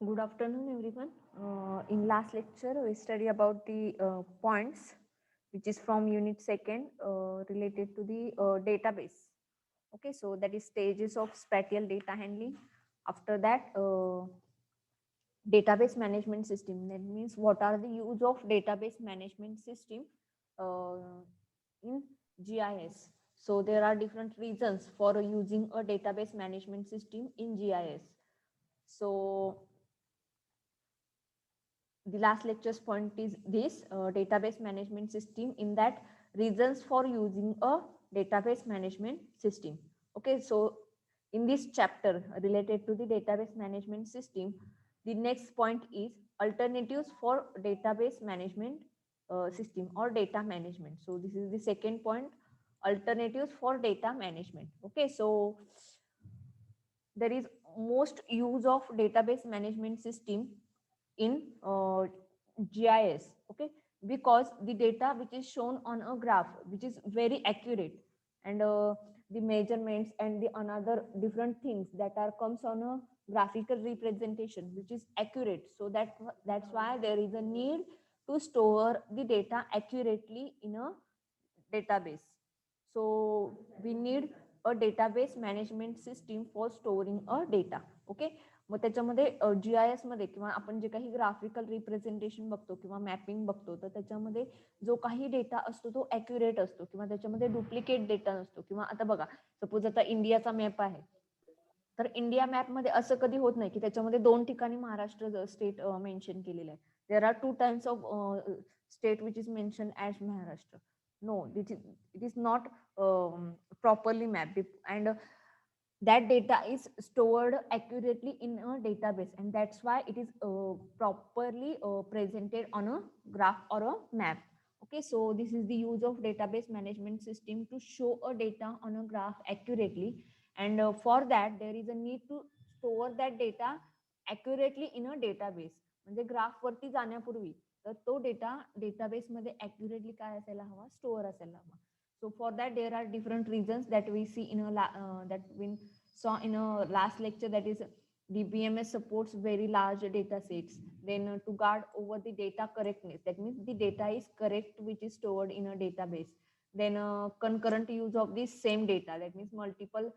Good afternoon, everyone. In last lecture, we study about the points, which is from unit second, related to the database. Okay, so that is stages of spatial data handling. After that, database management system. That means what are the use of database management system uh, in GIS. So there are different reasons for using a database management system in GIS. So the last lecture's point is this database management system, in that reasons for using a database management system. Okay, so in this chapter related to the database management system, the next point is alternatives for database management system or data management. So this is the second point, alternatives for data management. Okay, so there is most use of database management system in GIS, okay, because the data which is shown on a graph, which is very accurate, and the measurements and the another different things that are comes on a graphical representation, which is accurate. So that's why there is a need to store the data accurately in a database. So we need a database management system for storing a data. Okay, मग त्याच्यामध्ये GIS मध्ये किंवा आपण जे काही graphical representation बघतो किंवा mapping बघतो, तर त्याच्यामध्ये जो काही डेटा असतो तो ॲक्युरेट असतो किंवा त्याच्यामध्ये डुप्लिकेट डेटा नसतो. किंवा आता बघा, सपोज आता इंडियाचा मॅप आहे, तर इंडिया मॅप मध्ये असं कधी होत नाही की त्याच्यामध्ये दोन ठिकाणी महाराष्ट्र स्टेट मेन्शन केलेलं आहे. There are two times of state which is mention as Maharashtra. No, it is not properly mapped, and that data is stored accurately in a database, and that's why it is properly presented on a graph or a map. Okay, so this is the use of database management system to show a data on a graph accurately, and for that there is a need to store that data accurately in a database. म्हणजे graph वरती जाण्यापूर्वी तर तो data database मध्ये accurately काय असायला हवा, store असायला हवा. So for that there are different reasons that we see in a that we saw in a last lecture, that is the BMS supports very large data sets. Then to guard over the data correctness, that means the data is correct which is stored in a database. Then concurrent use of this same data, that means multiple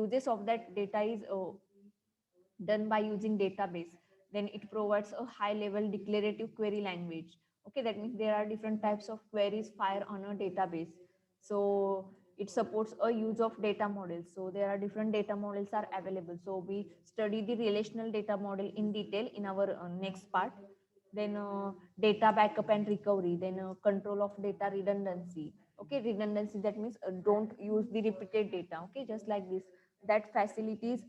uses of that data is done by using database. Then it provides a high level declarative query language. Okay, that means there are different types of queries fire on a database. So it supports a use of data models. So there are different data models are available. So we study the relational data model in detail in our next part. Then data backup and recovery. Then control of data redundancy. Okay, redundancy, that means don't use the repeated data. Okay, just like this, that facilities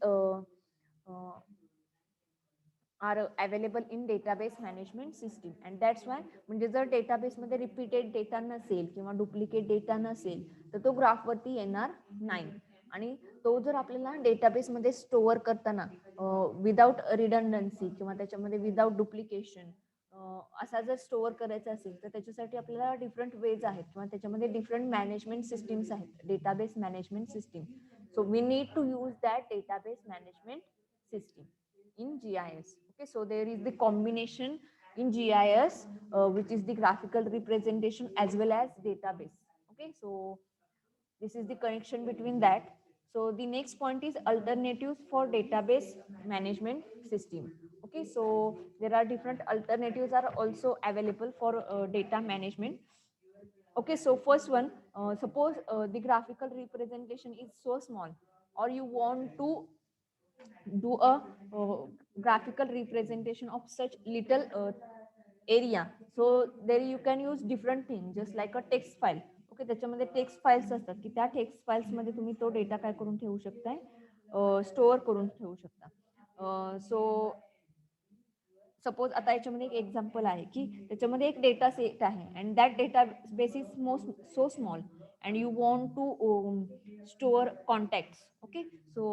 are available in database management system. And that's why म्हणजे जर database मध्ये repeated data नसेल किंवा duplicate data नसेल तर तो graph वरती येणार नाही. आणि तो जर आपल्याला डेटाबेस मध्ये स्टोअर करताना विदाउट रिडंडन्सी किंवा त्याच्यामध्ये विदाउट डुप्लिकेशन असा जर स्टोअर करायचा असेल तर त्याच्यासाठी आपल्याला डिफरंट वेज आहेत किंवा त्याच्यामध्ये डिफरंट मॅनेजमेंट सिस्टीम्स आहेत, database management system. So we need to use that database management system in GIS. Okay, so there is the combination in GIS, which is the graphical representation as well as database. Okay, so this is the connection between that. So the next point is alternatives for database management system. Okay, so there are different alternatives are also available for data management. Okay, so first one, suppose the graphical representation is so small, or you want to do a graphical representation of such little area. So there you can use different things, just like a text file. Okay, त्याच्यामध्ये text files असतात की त्या text files मध्ये तुम्ही तो data काय करून ठेवू शकताय, स्टोअर करून ठेवू शकता. सो सपोज आता याच्यामध्ये एक एक्झाम्पल आहे की त्याच्यामध्ये एक डेटा सेट आहे and that data base is most so small and you want to store contacts. Okay, so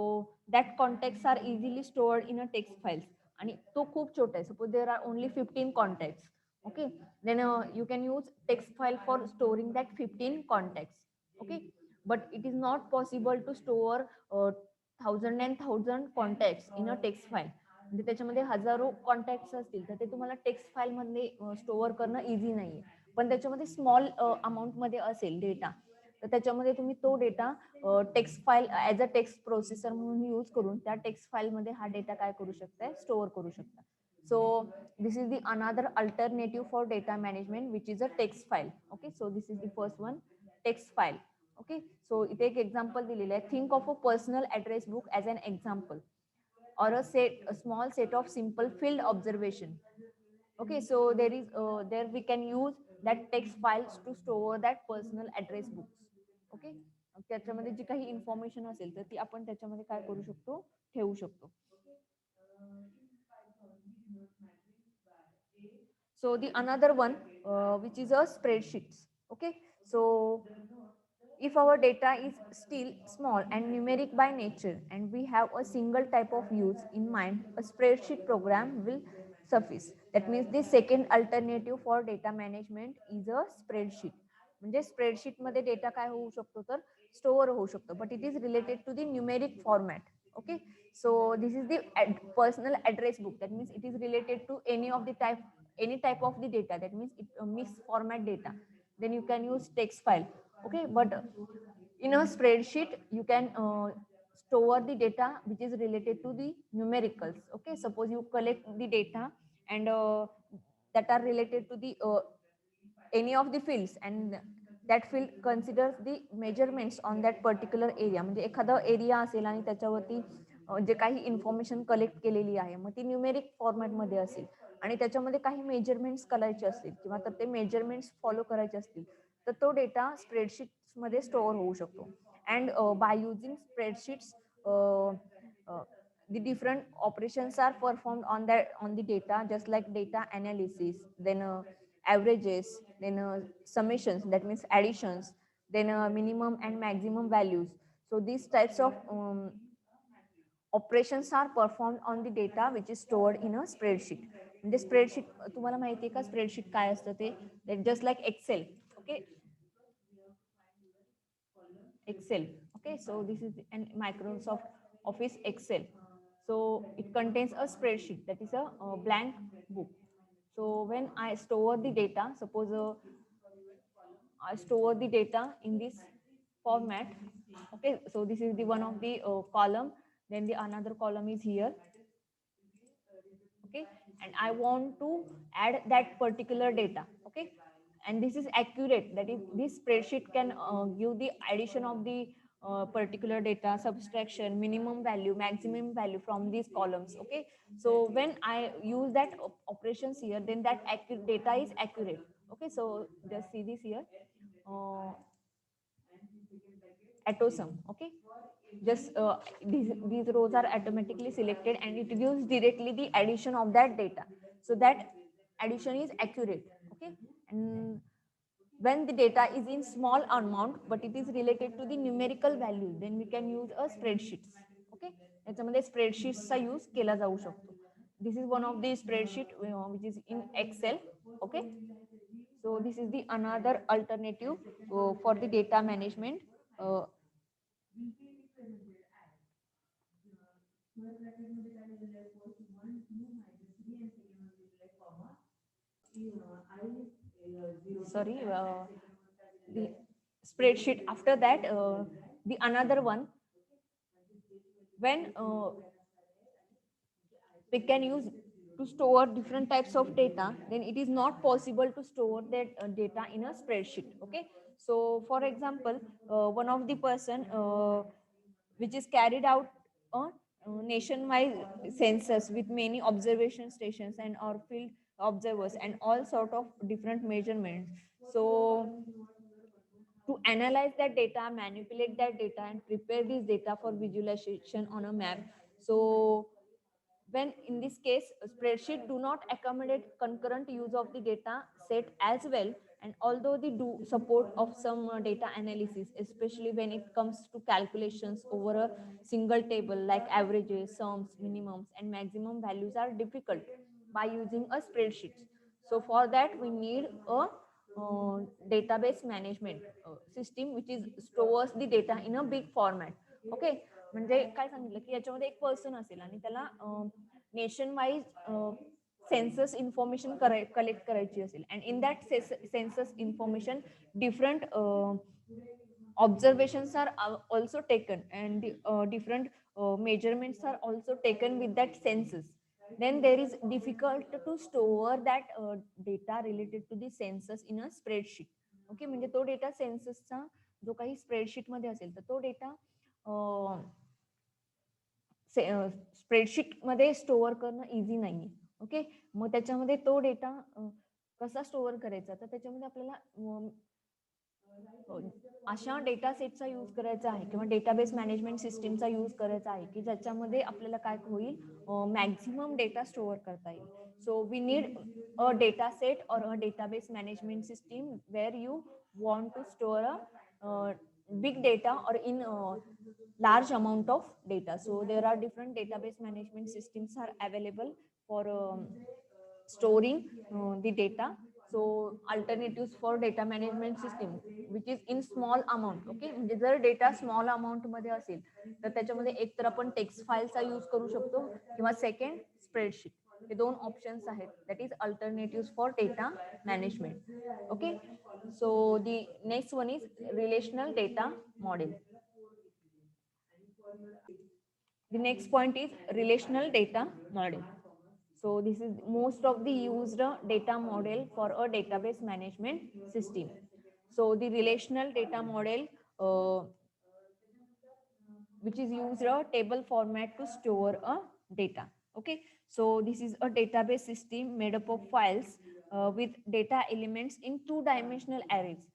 that contacts are easily stored in a text files आणि तो खूप छोटा आहे. Suppose there are only 15 contacts. Okay, then you can use text file for storing that 15 contacts. Okay, but it is not possible to store thousand and thousand contacts in a text file, म्हणजे त्याच्यामध्ये हजारो contacts असतील तर ते तुम्हाला text file मध्ये store करणं easy नाहीये. पण त्याच्यामध्ये स्मॉल अमाऊंट मध्ये असेल डेटा, तर त्याच्यामध्ये तुम्ही तो data text file as a text processor म्हणून यूज करून त्या टेक्स्ट फाईल मध्ये हा डेटा काय करू शकता, स्टोअर करू शकता. So this is the another alternative for data management, which is a text file. Okay, so this is the first one, text file. Okay, so इथे एक एक्झाम्पल दिलेलं आहे. Think of a personal address book as an example, or a small set of simple field observation. Okay, so there we can use that text files to store that personal address books. Okay, त्याच्यामध्ये जी काही information असेल तर ती आपण त्याच्यामध्ये काय करू शकतो, ठेवू शकतो. So the another one, which is a spreadsheets. Okay, so if our data is still small and numeric by nature and we have a single type of use in mind, a spreadsheet program will suffice. That means the second alternative for data management is a spreadsheet. म्हणजे spreadsheet मध्ये data काय होऊ शकतो, तर store होऊ शकतो, but it is related to the numeric format. Okay, so this is the personal address book. That means it is related to any of the type of the data. That means it mixed format data, then you can use text file. Okay, but in a spreadsheet you can store the data which is related to the numericals. Okay, suppose you collect the data and that are related to the any of the fields, and that field considers the measurements on that particular area. म्हणजे एखादा area असेल आणि त्याच्यावरती जे काही information collect केलेली आहे मग ती numeric फॉर्मॅटमध्ये असेल आणि त्याच्यामध्ये काही मेजरमेंट्स करायचे असतील किंवा तर ते मेजरमेंट्स फॉलो करायचे असतील तर तो डेटा स्प्रेडशीट्स मध्ये स्टोअर होऊ शकतो. And by using spreadsheets the different operations are performed on the data, just like data analysis, then averages, then summations, that means additions, then minimum and maximum values. So these types of operations are performed on the data which is stored in a spreadsheet. म्हणजे spreadsheet तुम्हाला माहिती आहे का, spreadsheet काय असतं ते, just like Excel. Okay, Excel. Okay, so this is an Microsoft Office Excel. So it contains a spreadsheet, that is a blank book. So when I store the data, suppose I store the data in this format. Okay, so this is the one of the column. Then the another column is here. Okay, and I want to add that particular data. Okay, and this is accurate, that is this spreadsheet can give the addition of the particular data, subtraction, minimum value, maximum value from these columns. Okay, so when I use that operations here, then that data is accurate. Okay, so just see this here, uh, AutoSum. Okay, just these rows are automatically selected and it gives directly the addition of that data, so that addition is accurate. Okay, and when the data is in small amount but it is related to the numerical value, then we can use a spreadsheets. Okay, याच्यामध्ये स्प्रेडशीट्सचा use केला जाऊ शकतो. This is one of the spreadsheet which is in Excel. Okay, so this is the another alternative for the data management. Sorry, the spreadsheet. After that, the another one, when we can use to store different types of data, then it is not possible to store that data in a spreadsheet. Okay, so for example, one of the person which is carried out a nationwide census with many observation stations and or field observers and all sort of different measurements. So to analyze that data, manipulate that data, and prepare this data for visualization on a map. So when in this case spreadsheet do not accommodate concurrent use of the data set as well, and although they do support of some data analysis, especially when it comes to calculations over a single table, like averages, sums, minimums, and maximum values are difficult by using a spreadsheet. So for that we need a database management system which is stores the data in a big format. Okay, म्हणजे काय सांगितलं की याच्यामध्ये एक person असेल आणि त्याला nation wise census information collect करायची असेल and in that census information different observations are also taken and different measurements are also taken with that census, then there is difficult to store that data related to the census in a spreadsheet. Okay म्हणजे तो data सेन्ससचा जो काही spreadsheet मध्ये असेल तर तो data spreadsheet मध्ये store करणं इझी नाहीये. ओके मग त्याच्यामध्ये तो डेटा कसा स्टोअर करायचा तर त्याच्यामध्ये आपल्याला अशा डेटा सेटचा यूज करायचा आहे किंवा डेटाबेस मॅनेजमेंट सिस्टीमचा यूज करायचा आहे की ज्याच्यामध्ये आपल्याला काय होईल मॅक्झिमम डेटा स्टोअर करता येईल. So we need a data set or a database management system where you want to store a big data or in large amount of data. So there are different database management systems are available for storing the data. So alternatives for data management system which is in small amount. Okay म्हणजे जर data small amount मध्ये असेल तर त्याच्यामध्ये एक तर आपण text फाईलचा use करू शकतो किंवा सेकंड स्प्रेडशीट. हे दोन ऑप्शन्स आहेत that is alternative for data management. Okay so the next one is relational data model. The next point is relational data model. So this is most of the used data model for a database management system. So the relational data model which is used a table format to store a data. Okay, so this is a database system made up of files with data elements in two-dimensional arrays,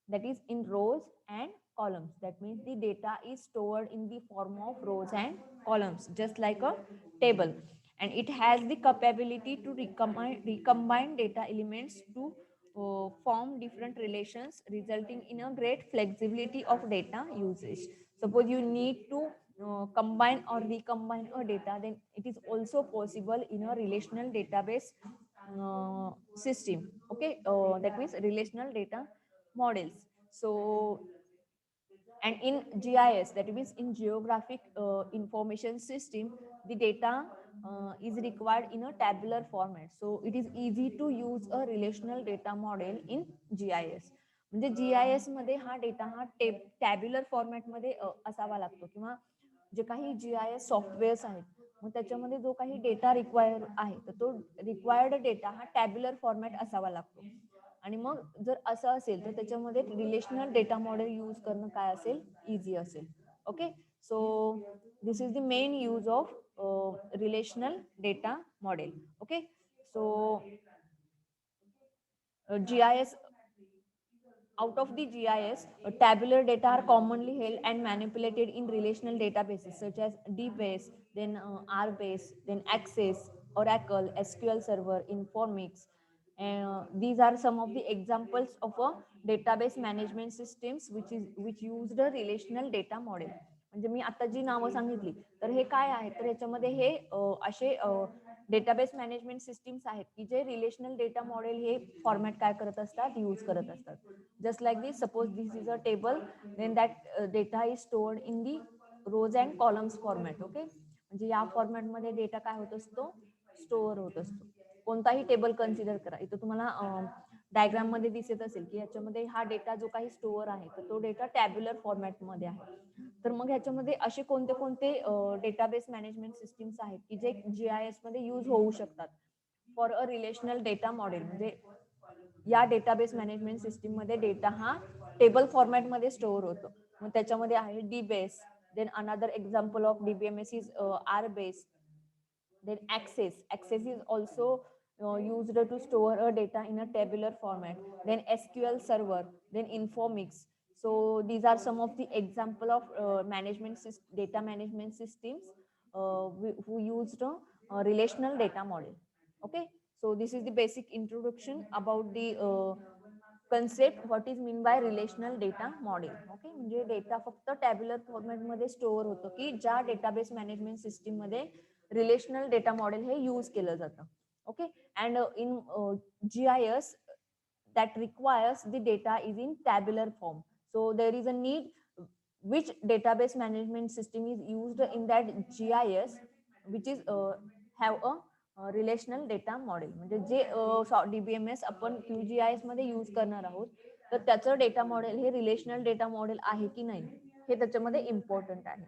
that is in rows and columns. That means the data is stored in the form of rows and columns just like a table, and it has the capability to recombine data elements to form different relations, resulting in a great flexibility of data usage. Suppose you need to combine or recombine a data, then it is also possible in a relational database system. Okay, that means relational data models. So and in GIS, that means in geographic information system, the data is required in a tabular format. So it is easy to use a relational data model in GIS. म्हणजे GIS मध्ये हा data हा tabular format मध्ये असावा लागतो किंवा जे काही GIS softwares आहेत मग त्याच्यामध्ये जो काही डेटा रिक्वायर आहे तर तो रिक्वायर्ड डेटा हा टॅब्युलर फॉर्मॅट असावा लागतो. आणि मग जर असं असेल तर त्याच्यामध्ये रिलेशनल डेटा मॉडेल यूज करणं काय असेल इझी असेल. Okay so this is the main use of relational data model. Okay so GIS, out of the GIS, tabular data are commonly held and manipulated in relational databases such as DBase, then RBase, then Access, Oracle, SQL Server, Informix. These are some of the examples of a database management systems which used a relational data model. म्हणजे मी आता जी नावं सांगितली तर हे काय आहे तर याच्यामध्ये हे असे डेटाबेस मॅनेजमेंट सिस्टीम्स आहेत की जे रिलेशनल डेटा मॉडेल हे फॉर्मॅट काय करत असतात यूज करत असतात. Just like this, suppose this is a table, then that data is stored in the rows and columns format. Okay म्हणजे या फॉर्मॅटमध्ये डेटा काय होत असतो स्टोअर होत असतो. कोणताही टेबल कन्सिडर करा, इथं तुम्हाला डायग्राम मध्ये दिसत असेल की याच्यामध्ये हा डेटा जो काही स्टोअर आहे तर तो डेटा टॅब्युलर फॉर्मॅट मध्ये आहे. तर मग ह्याच्यामध्ये असे कोणते कोणते डेटाबेस मॅनेजमेंट सिस्टीम्स आहेत की जे GIS मध्ये यूज होऊ शकतात for a relational data model. म्हणजे या डेटाबेस मॅनेजमेंट सिस्टीम मध्ये डेटा हा टेबल फॉर्मॅट मध्ये स्टोअर होतो. मग त्याच्यामध्ये आहे DBase, then another example of DBMS is RBase, then access is also used to store a data in a tabular format, then SQL server, then Informix. So these are some of the example of data management systems who used a relational data model. Okay, so this is the basic introduction about the concept what is mean by relational data model. Okay म्हणजे data फक्त tabular format मध्ये store होतो की ज्या database management system मध्ये relational data model हे use केलं जातं. Okay and in GIS that requires the data is in tabular form, so there is a need which database management system is used in that GIS, which is have a relational data model, म्हणजे जे DBMS आपण QGIS मध्ये use करणार आहोत, तर त्याचं data model हे relational data model आहे की नाही हे त्याच्यामध्ये इम्पॉर्टंट आहे.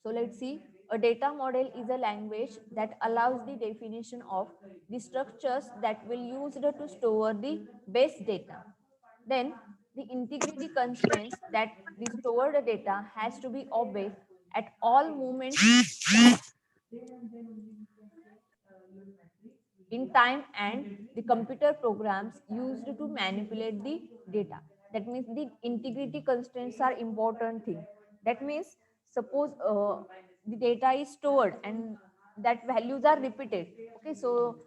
So let's see. A data model is a language that allows the definition of the structures that will used to store the base data. Then the integrity constraints that the stored data has to be obeyed at all moments in time, and the computer programs used to manipulate the data. That means the integrity constraints are important thing. That means suppose the data is stored and that values are repeated. Okay, so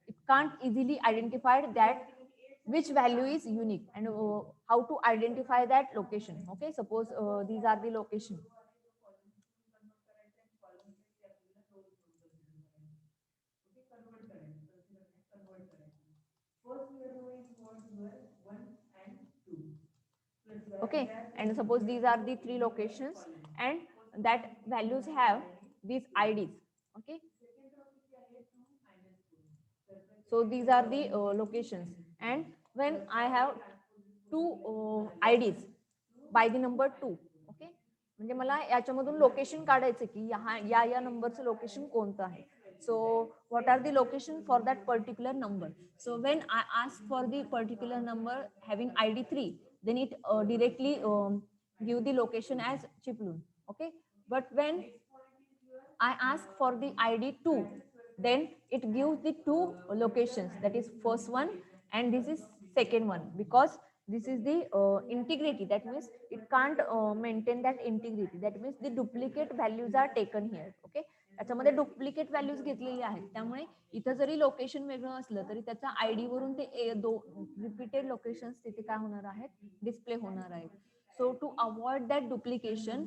it can't easily identify that which value is unique, and how to identify that location. Okay, suppose these are the location. Okay, and suppose these are the three locations and that values have these IDs. Okay, so these are the locations, and when I have two IDs by the number 2. Okay, म्हणजे मला याच्यामधून location काढायचं की या नंबरचं location कोणतं आहे. So what are the location for that particular number? So when I ask for the particular number having ID 3, then it directly give the location as Chiplun. Okay, but when I ask for the ID 2, then it gives the two locations, that is first one and this is second one, because this is the integrity. That means it can't maintain that integrity. That means the duplicate values are taken here. Okay, त्याच्यामध्ये duplicate values घेतलेली आहेत, त्यामुळे इथं जरी location वेगळं असलं तरी त्याच्या ID वरून ते रिपीटेड लोकेशन्स तिथे काय होणार आहेत, डिस्प्ले होणार आहेत. So to avoid that duplication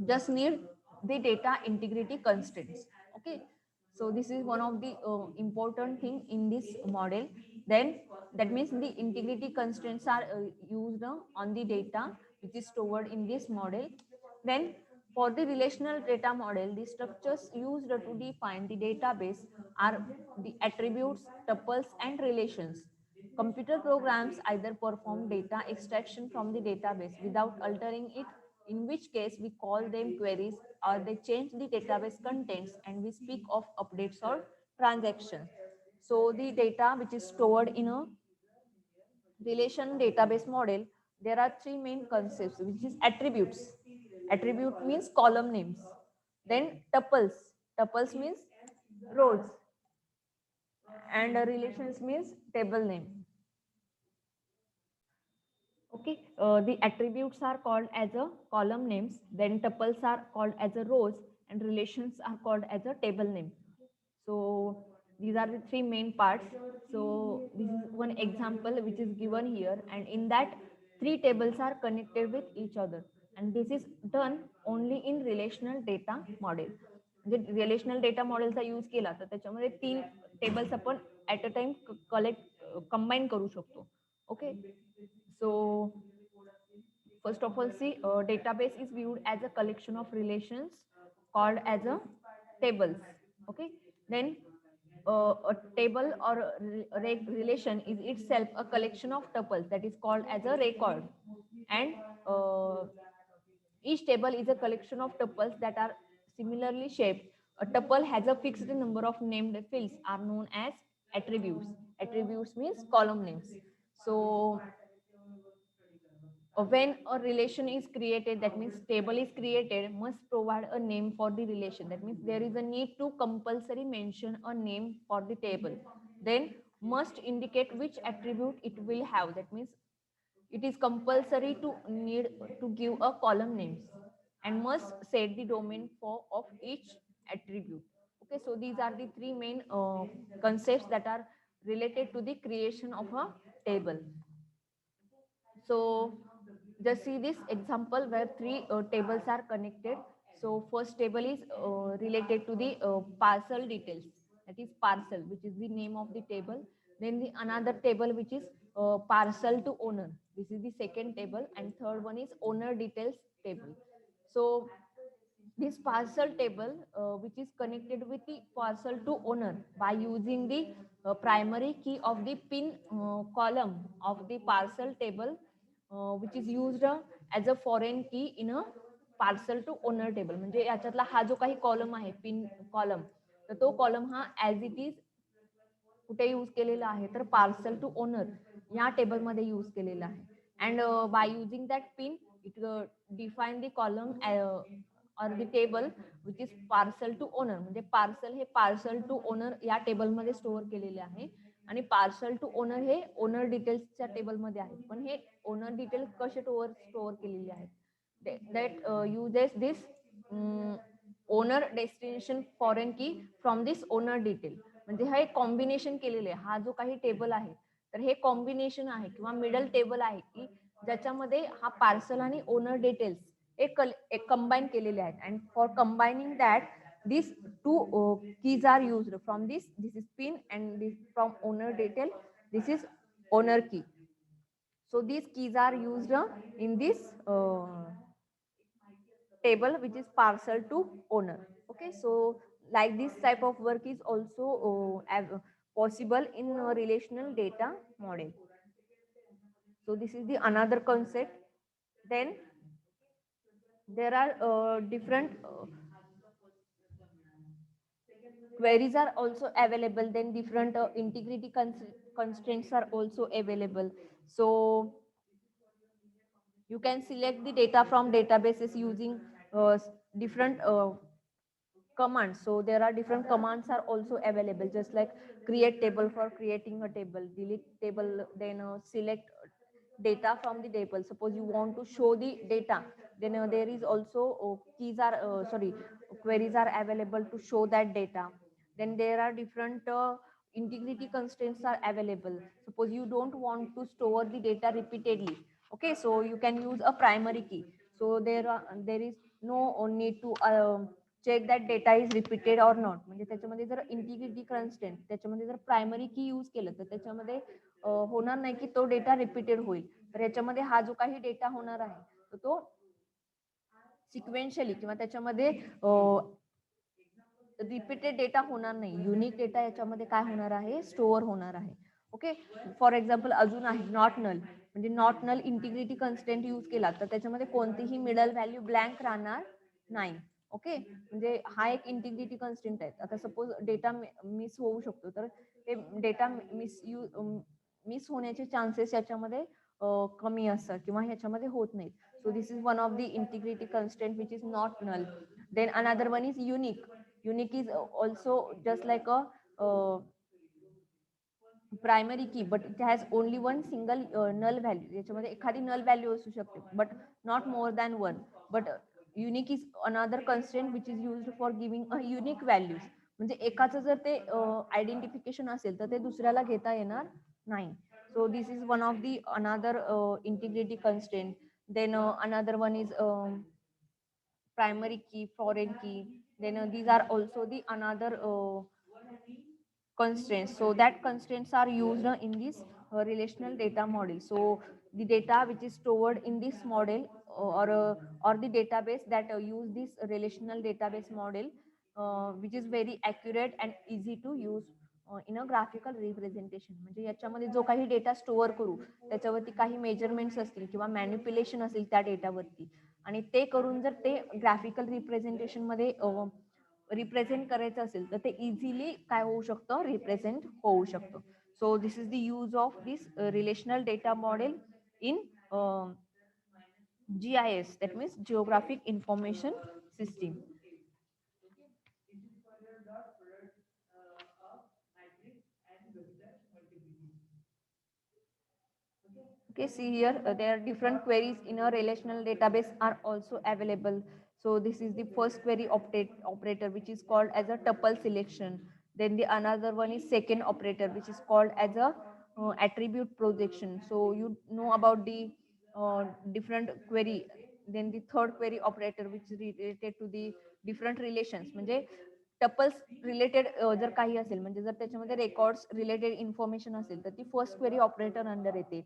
just need the data integrity constraints. Okay, so this is one of the important thing in this model. Then that means the integrity constraints are used on the data which is stored in this model. Then for the relational data model, the structures used to define the database are the attributes, tuples, and relations. Computer programs either perform data extraction from the database without altering it, in which case we call them queries, or they change the database contents and we speak of updates or transactions. So the data which is stored in a relation database model, there are three main concepts, which is attributes. Attribute means column names. Then tuples. Tuples means rows. And relations means table name. Okay, the attributes are called as a column names, then tuples are called as a rows, and relations are called as a table name. So these are the three main parts. So this is one example which is given here, and in that three tables are connected with each other, and this is done only in relational data model. म्हणजे relational data मॉडेलचा use केला तर त्याच्यामध्ये तीन tables आपण at a time combine करू शकतो. Okay, so first of all, see, database is viewed as a collection of relations called as a tables. Okay, then a table or a relation is itself a collection of tuples, that is called as a record, and each table is a collection of tuples that are similarly shaped. A tuple has a fixed number of named fields are known as attributes. Attributes means column names. So when a relation is created, that means table is created, must provide a name for the relation. That means there is a need to compulsory mention a name for the table. Then must indicate which attribute it will have. That means it is compulsory to need to give a column names, and must set the domain for of each attribute. Okay, so these are the three main concepts that are related to the creation of a table. So just see this example where three tables are connected. So first table is related to the parcel details, that is parcel, which is the name of the table. Then the another table which is parcel to owner. This is the second table, and third one is owner details table. So this parcel table, which is connected with the parcel to owner by using the primary key of the pin column of the parcel table, which is used as a foreign key in a parcel to owner table. म्हणजे याच्यातला हा जो काही column आहे pin column, तर तो column हा as it is कुठे यूज केलेला आहे तर पार्सल टू ओनर या टेबलमध्ये यूज केलेला आहे. And by using that pin it define the column or the table which is parcel to owner. म्हणजे पार्सल हे पार्सल टू ओनर या टेबलमध्ये स्टोअर केलेले आहे आणि पार्सल टू ओनर हे ओनर डिटेल्सच्या टेबलमध्ये आहे. पण हे ओनर डिटेल्स कसे स्टोअर केलेले आहेत that uses this owner destination foreign key from this owner detail. म्हणजे हा एक कॉम्बिनेशन केलेलं आहे. हा जो काही टेबल आहे तर हे कॉम्बिनेशन आहे किंवा मिडल टेबल आहे की ज्याच्यामध्ये हा पार्सल आणि ओनर डिटेल्स एक कंबाईन केलेले आहेत. And for combining that these two keys are used from this is pin and this from owner detail, this is owner key. So these keys are used in this table which is parcel to owner. Okay, so like this type of work is also possible in relational data model. So this is the another concept. Then there are different queries are also available. Then different integrity constraints are also available. So you can select the data from databases using different commands. So there are different commands are also available, just like create table for creating a table, delete table, then select data from the table. Suppose you want to show the data, then there is also queries are available to show that data. Then there are different integrity constraints are available. Suppose you don't want to store the data repeatedly. Okay, so you can use a primary key. So there is no need to check that data is repeated or not. म्हणजे त्याच्यामध्ये जर integrity constant त्याच्यामध्ये जर primary की use केलं तर त्याच्यामध्ये होणार नाही की तो डेटा रिपीटेड होईल. तर याच्यामध्ये हा जो काही डेटा होणार आहे तर तो सिक्वेन्शियली किंवा त्याच्यामध्ये रिपीटेड डेटा होणार नाही. युनिक डेटा याच्यामध्ये काय होणार आहे स्टोअर होणार आहे. ओके, फॉर एक्झाम्पल अजून आहे नॉट नल. म्हणजे not null integrity constant use केला तर त्याच्यामध्ये कोणतीही मिडल व्हॅल्यू ब्लँक राहणार नाही. ओके, म्हणजे हा एक इंटिग्रिटी कन्स्टेंट आहे. आता सपोज डेटा मिस होऊ शकतो तर ते डेटा मिस होण्याचे चान्सेस याच्यामध्ये कमी असतात किंवा ह्याच्यामध्ये होत नाहीत. So this is one of the integrity constant which is not null. Then another one is unique. Unique is also just like a primary key, but it has only one single null value. याच्यामध्ये एखादी null value असू शकते, but not more than one. But unique is another constraint which is used for giving a unique values. म्हणजे एकाचं जर ते identification असेल तर ते दुसऱ्याला घेता येणार नाही. So this is one of the another integrity constraint. Then another one is primary key, foreign key. Then these are also the another constraints. So that constraints are used in this relational data model. So the data which is stored in this model or the database that use this relational database model, which is very accurate and easy to use in a graphical representation. म्हणजे याच्यामध्ये जो काही data store करू त्याच्यावरती काही measurements असतील किंवा manipulation असेल त्या डेटावरती आणि ते करून जर ते ग्राफिकल रिप्रेझेंटेशन मध्ये रिप्रेझेंट करायचं असेल तर ते इझिली काय होऊ शकतं रिप्रेझेंट होऊ शकतं. सो this is the use of this relational data model in GIS, that means Geographic Information System. Okay, see here there are different queries in a relational database are also available. So this is the first query operator which is called as a tuple selection. Then the another one is second operator which is called as a attribute projection. So you know about the different query. Then the third query operator which is related to the different relations. म्हणजे tuples related जर काही असेल, म्हणजे जर त्याच्यामध्ये records related information असेल तर ती फर्स्ट क्वेरी ऑपरेटर अंडर येते.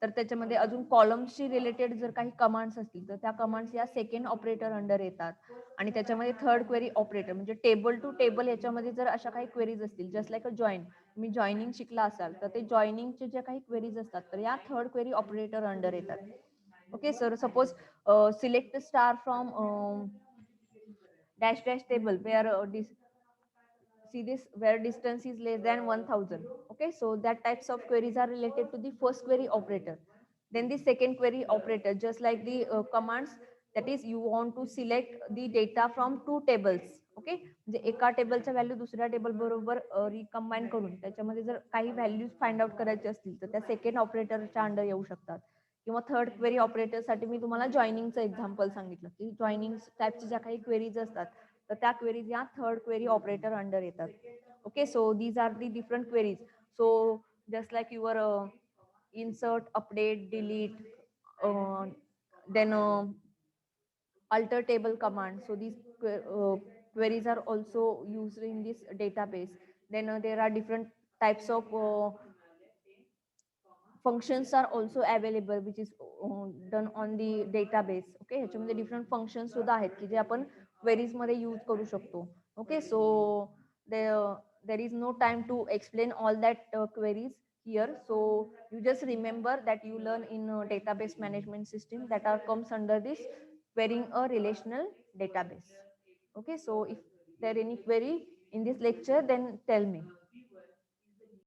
तर त्याच्यामध्ये अजून कॉलम्सशी रिलेटेड जर काही कमांड्स असतील तर त्या कमांड्स या सेकंड ऑपरेटर अंडर येतात. आणि त्याच्यामध्ये थर्ड क्वेरी ऑपरेटर म्हणजे टेबल टू टेबल याच्यामध्ये जर अशा काही क्वेरीज असतील, जस्ट लाईक अ जॉईन, तुम्ही जॉईनिंग शिकला असाल तर ते जॉईनिंगचे ज्या काही क्वेरीज असतात तर या थर्ड क्वेरी ऑपरेटर अंडर येतात. Okay sir, suppose select star from dash dash table where see this where distance is less than 1000. Okay, so that types of queries are related to the first query operator. Then the second query operator, just like the commands, that is you want to select the data from two tables. Okay, म्हणजे एका टेबलच्या value दुसऱ्या table बरोबर रिकंबाईन करून त्याच्यामध्ये जर काही values find out करायचे असतील तर त्या सेकंड ऑपरेटरच्या अंडर येऊ शकतात. किंवा थर्ड क्वेरी ऑपरेटरसाठी मी तुम्हाला जॉईनिंगचं एक्झाम्पल सांगितलं की जॉईनिंग टाईपच्या ज्या काही क्वेरीज असतात तर त्या क्वेरीज या थर्ड क्वेरी ऑपरेटर अंडर येतात. Okay, so these are the different queries. So just like your insert, update, delete, then alter table command. So these queries are also used in this database. Then there are different types of functions are also available which is done on the database. Okay, ह्याच्यामध्ये different function सुद्धा आहेत की जे आपण queries मध्ये use करू शकतो. Okay, so there is no time to explain all that queries here. So you just remember that you learn in database management system that are comes under this querying a relational database. Okay, so if there any query in this lecture then tell me.